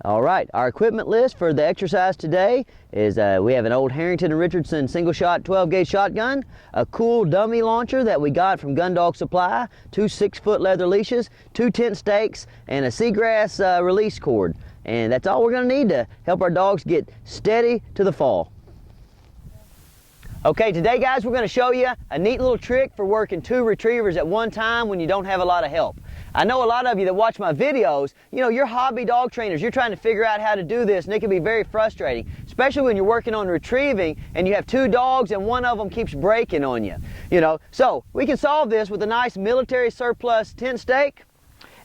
All right, our equipment list for the exercise today is we have an old Harrington & Richardson single shot 12 gauge shotgun, a cool dummy launcher that we got from Gun Dog Supply, 2 6-foot leather leashes, 2 tent stakes, and a seagrass release cord. And that's all we're going to need to help our dogs get steady to the fall. Okay, today guys, we're going to show you a neat little trick for working 2 retrievers at one time when you don't have a lot of help. I know a lot of you that watch my videos, you know, you're hobby dog trainers, you're trying to figure out how to do this, and it can be very frustrating, especially when you're working on retrieving and you have 2 dogs and one of them keeps breaking on you, So we can solve this with a nice military surplus tent stake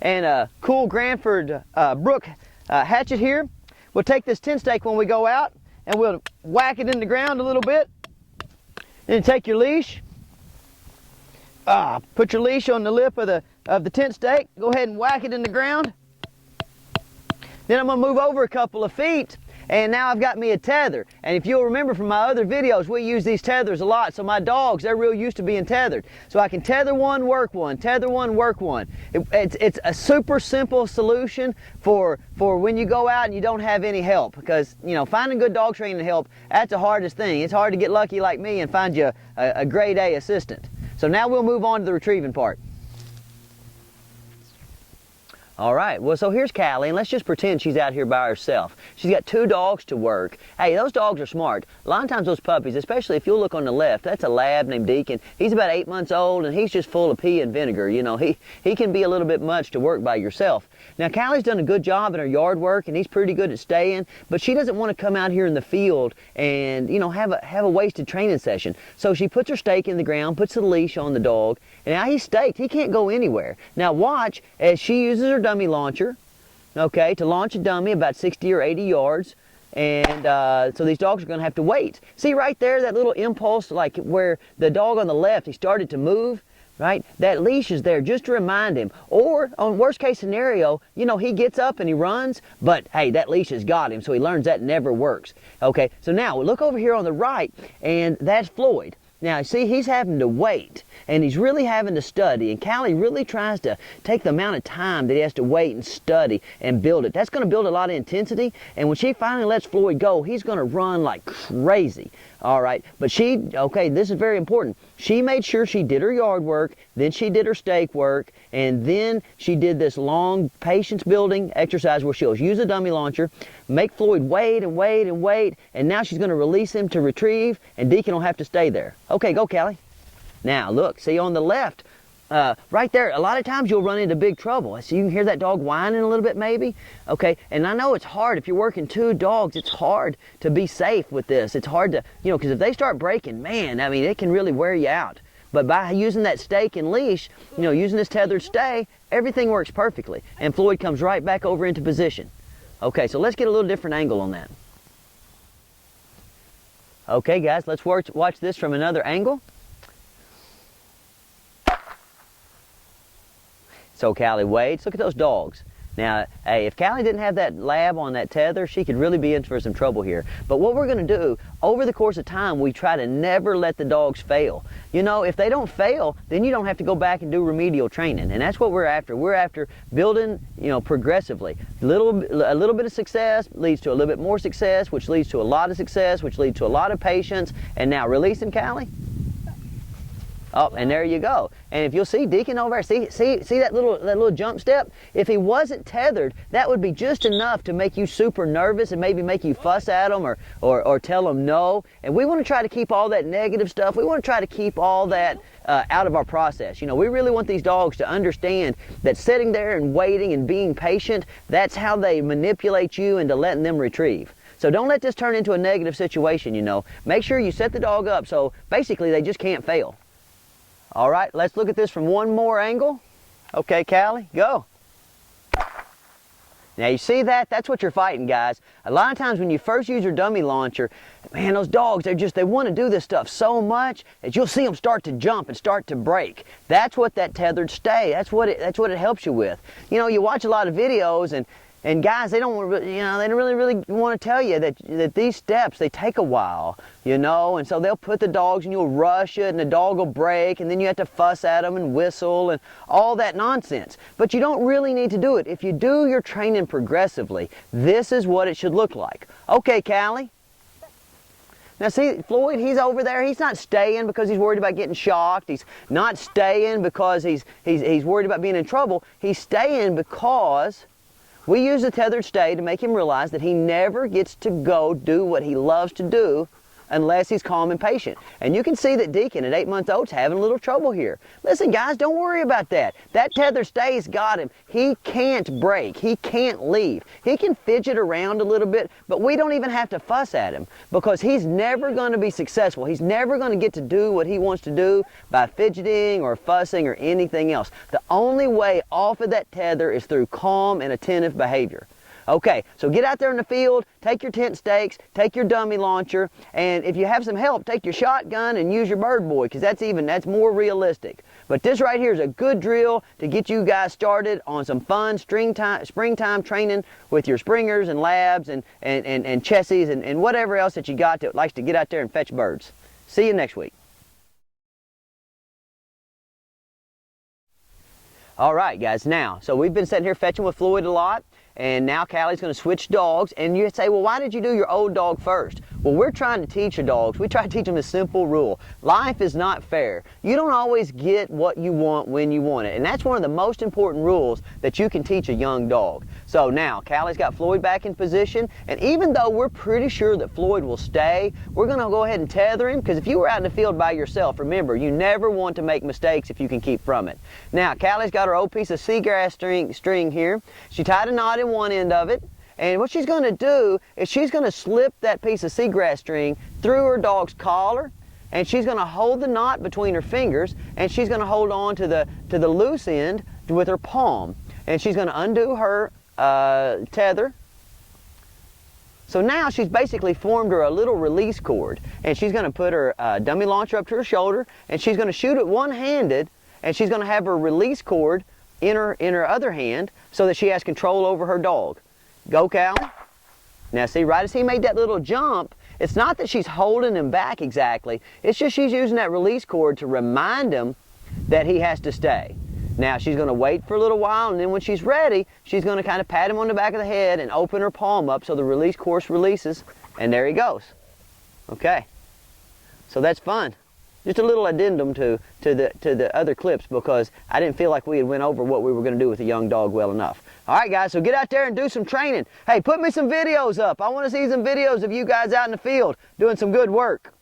and a cool Granford Brook hatchet here. We'll take this tent stake when we go out and we'll whack it in the ground a little bit. Then take your leash, put your leash on the lip of the tent stake, go ahead and whack it in the ground. Then I'm going to move over a couple of feet, and now I've got me a tether. And if you'll remember from my other videos, we use these tethers a lot. So my dogs, they're real used to being tethered. So I can tether one, work one, tether one, work one. It's a super simple solution for when you go out and you don't have any help. Because, finding good dog training help, that's the hardest thing. It's hard to get lucky like me and find you a grade A assistant. So now we'll move on to the retrieving part. All right, well, so here's Callie, and let's just pretend she's out here by herself. She's got 2 dogs to work. Hey, those dogs are smart. A lot of times those puppies, especially if you'll look on the left, that's a lab named Deacon. He's about 8 months old, and he's just full of pee and vinegar. He can be a little bit much to work by yourself. Now, Callie's done a good job in her yard work, and he's pretty good at staying, but she doesn't want to come out here in the field and, have a wasted training session. So she puts her stake in the ground, puts the leash on the dog, and now he's staked. He can't go anywhere. Now watch as she uses her dummy launcher, okay, to launch a dummy about 60 or 80 yards. And so these dogs are going to have to wait. See right there, that little impulse, like where the dog on the left, he started to move, right? That leash is there just to remind him. Or, on worst case scenario, he gets up and he runs, but hey, that leash has got him, so he learns that never works. Okay, so now look over here on the right, and that's Floyd. Now, see, he's having to wait, and he's really having to study, and Callie really tries to take the amount of time that he has to wait and study and build it. That's going to build a lot of intensity, and when she finally lets Floyd go, he's going to run like crazy, all right? But okay, this is very important. She made sure she did her yard work, then she did her stake work, and then she did this long patience-building exercise where she'll use a dummy launcher, make Floyd wait and wait and wait, and now she's going to release him to retrieve, and Deacon will have to stay there. Okay, go, Callie. Now, look, see on the left, right there, a lot of times you'll run into big trouble. So you can hear that dog whining a little bit maybe. Okay, and I know it's hard. If you're working 2 dogs, it's hard to be safe with this. It's hard to, because if they start breaking, man, I mean, it can really wear you out. But by using that stake and leash, using this tethered stay, everything works perfectly. And Floyd comes right back over into position. Okay, so let's get a little different angle on that. Okay, guys, let's watch this from another angle. So Callie waits. Look at those dogs. Now, hey, if Callie didn't have that lab on that tether, she could really be in for some trouble here. But what we're going to do, over the course of time, we try to never let the dogs fail. If they don't fail, then you don't have to go back and do remedial training. And that's what we're after. We're after building, progressively. A little bit of success leads to a little bit more success, which leads to a lot of success, which leads to a lot of patience. And now, releasing Callie. Oh, and there you go. And if you'll see Deacon over there, see that little jump step? If he wasn't tethered, that would be just enough to make you super nervous and maybe make you fuss at him or tell him no. And we want to try to keep all that negative stuff. We want to try to keep all that out of our process. We really want these dogs to understand that sitting there and waiting and being patient, that's how they manipulate you into letting them retrieve. So don't let this turn into a negative situation, Make sure you set the dog up so basically they just can't fail. All right, let's look at this from one more angle. Okay, Callie, go. Now you see that? That's what you're fighting, guys. A lot of times when you first use your dummy launcher, man, those dogs, they want to do this stuff so much that you'll see them start to jump and start to break. That's what that tethered stay, that's what it helps you with. You watch a lot of videos and And guys, they don't, they don't really want to tell you that these steps, they take a while, and so they'll put the dogs and you'll rush it and the dog will break and then you have to fuss at them and whistle and all that nonsense. But you don't really need to do it. If you do your training progressively, this is what it should look like. Okay, Callie. Now see, Floyd, he's over there. He's not staying because he's worried about getting shocked. He's not staying because he's worried about being in trouble. He's staying because we use the tethered stay to make him realize that he never gets to go do what he loves to do unless he's calm and patient. And you can see that Deacon at 8 months old is having a little trouble here. Listen, guys, don't worry about that. That tether stay's got him. He can't break. He can't leave. He can fidget around a little bit, but we don't even have to fuss at him because he's never going to be successful. He's never going to get to do what he wants to do by fidgeting or fussing or anything else. The only way off of that tether is through calm and attentive behavior. Okay, so get out there in the field, take your tent stakes, take your dummy launcher, and if you have some help, take your shotgun and use your bird boy, because that's more realistic. But this right here is a good drill to get you guys started on some fun springtime training with your springers and labs and chessies and whatever else that you got that likes to get out there and fetch birds. See you next week. All right, guys, now, so we've been sitting here fetching with Floyd a lot. And now Callie's going to switch dogs. And you say, well, why did you do your old dog first? Well, we're trying to teach your dogs. We try to teach them a simple rule. Life is not fair. You don't always get what you want when you want it. And that's one of the most important rules that you can teach a young dog. So now, Callie's got Floyd back in position. And even though we're pretty sure that Floyd will stay, we're going to go ahead and tether him. Because if you were out in the field by yourself, remember, you never want to make mistakes if you can keep from it. Now, Callie's got her old piece of seagrass string here. She tied a knot in one end of it. And what she's going to do is she's going to slip that piece of seagrass string through her dog's collar, and she's going to hold the knot between her fingers, and she's going to hold on to the loose end with her palm, and she's going to undo her tether. So now she's basically formed her a little release cord, and she's going to put her dummy launcher up to her shoulder, and she's going to shoot it one-handed, and she's going to have her release cord in her other hand so that she has control over her dog. Go, Callie. Now see, right as he made that little jump, it's not that she's holding him back exactly. It's just she's using that release cord to remind him that he has to stay. Now she's going to wait for a little while, and then when she's ready, she's going to kind of pat him on the back of the head and open her palm up so the release cord releases, and there he goes. Okay. So that's fun. Just a little addendum to the other clips because I didn't feel like we had went over what we were going to do with a young dog well enough. All right, guys, so get out there and do some training. Hey, put me some videos up. I want to see some videos of you guys out in the field doing some good work.